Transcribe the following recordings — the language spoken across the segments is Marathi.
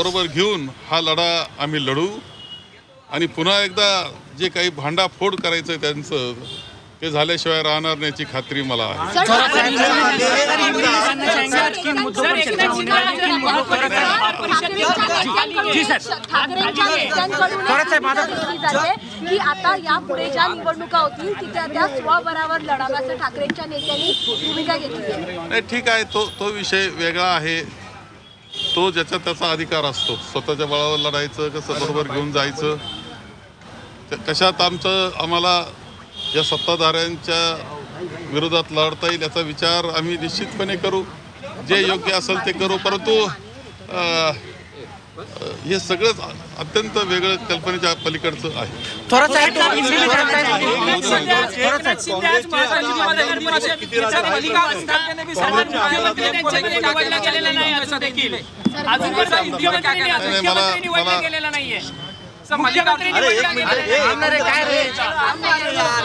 बरोबर घेऊन हा लढा आम्ही लढू आणि पुन्हा एकदा जे काही भांडाफोड करायचं त्यांचं ते झाल्याशिवाय राहणार नाहीची खात्री मला आहे. की आता यापुढे ज्या निवडणुका होतील तिथे त्या स्वबळावर लढाव्या असं ठाकरेंच्या नेत्यांनी भूमिका घेतली आहे. नाही ठीक आहे, तो विषय वेगळा आहे. तो ज्याचा त्याचा अधिकार असतो. स्वतःच्या बळावर लढायचं कसं बरोबर घेऊन जायचं कशात आम्हाला या सत्ताधाऱ्यांच्या विरोधात लढता येईल याचा विचार आम्ही निश्चितपणे करू. जे योग्य असेल ते करू. परंतु हे सगळंच अत्यंत वेगळं कल्पनेच्या पलीकडचं आहे.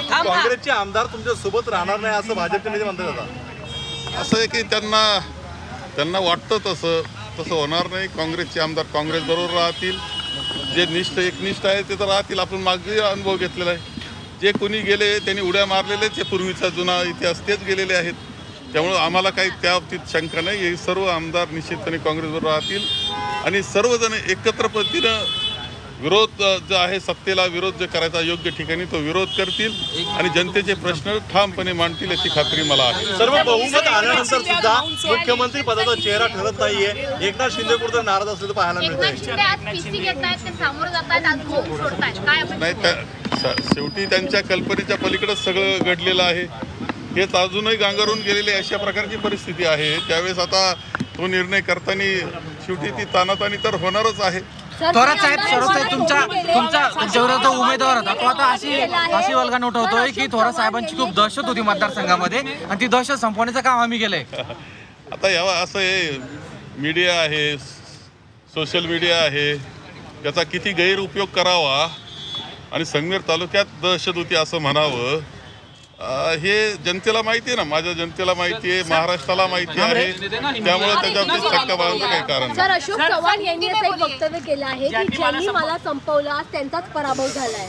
काँग्रेसचे आमदार तुमच्या सोबत राहणार नाही असं भाजपचे नेते म्हणतात. आता असं आहे की त्यांना वाटतं तसं होणार नाही. काँग्रेसचे आमदार काँग्रेस बरोबर राहतील. जे एकनिष्ठ आहे ते तर राहतील. आपण मागे अनुभव घेतलेला आहे. जे कोणी गेले त्यांनी उड्या मारलेले ते पूर्वीचा जुना इतिहास तेच गेलेले आहेत. त्यामुळं आम्हाला काही त्या बाबतीत शंका नाही. हे सर्व आमदार निश्चितपणे काँग्रेसबरोबर राहतील आणि सर्वजण एकत्र पद्धतीनं विरोध जो आहे सत्तेला विरोध जो करायचा योग्य ठिकाणी तो विरोध करतील आणि जनतेचे प्रश्न ठामपणे मांडतील याची खात्री मला आहे. सर्व बहुमत आल्यानंतर सुद्धा मुख्यमंत्री पदाचा चेहरा ठरत नाहीये. एकनाथ शिंदे कुठे नाराज असलेलं पाहायला मिळत नाही. शेवटी त्यांच्या कल्पनेच्या पलीकडेच सगळं घडलेलं आहे. हेच अजूनही गांगरून गेलेले अशा प्रकारची परिस्थिती आहे. त्यावेळेस आता तो निर्णय करताना शेवटी ती तानातानी तर होणारच आहे. थोरात साहेब सर्वसाहेब तुमच्या विरोधात उमेदवार होता तो आता अशी वल्गण उठवतोय की थोरात साहेबांची खूप दहशत होती मतदारसंघामध्ये आणि ती दहशत संपवण्याचं काम आम्ही केलंय. आता यावा असं आहे, मीडिया आहे, सोशल मीडिया आहे, त्याचा किती गैरउपयोग करावा आणि संगमेर तालुक्यात दहशत होती असं म्हणावं हे जनतेला माहिती आहे ना. माझ्या जनतेला माहिती आहे, महाराष्ट्राला माहिती आहे. त्यामुळे त्याच्यावरती चक्का बाळायचं काही कारण नाही. सर, अशोक चव्हाण यांनी असं एक वक्तव्य केलं आहे की ज्यांनी मला संपवलं आज त्यांचाच पराभव झालाय.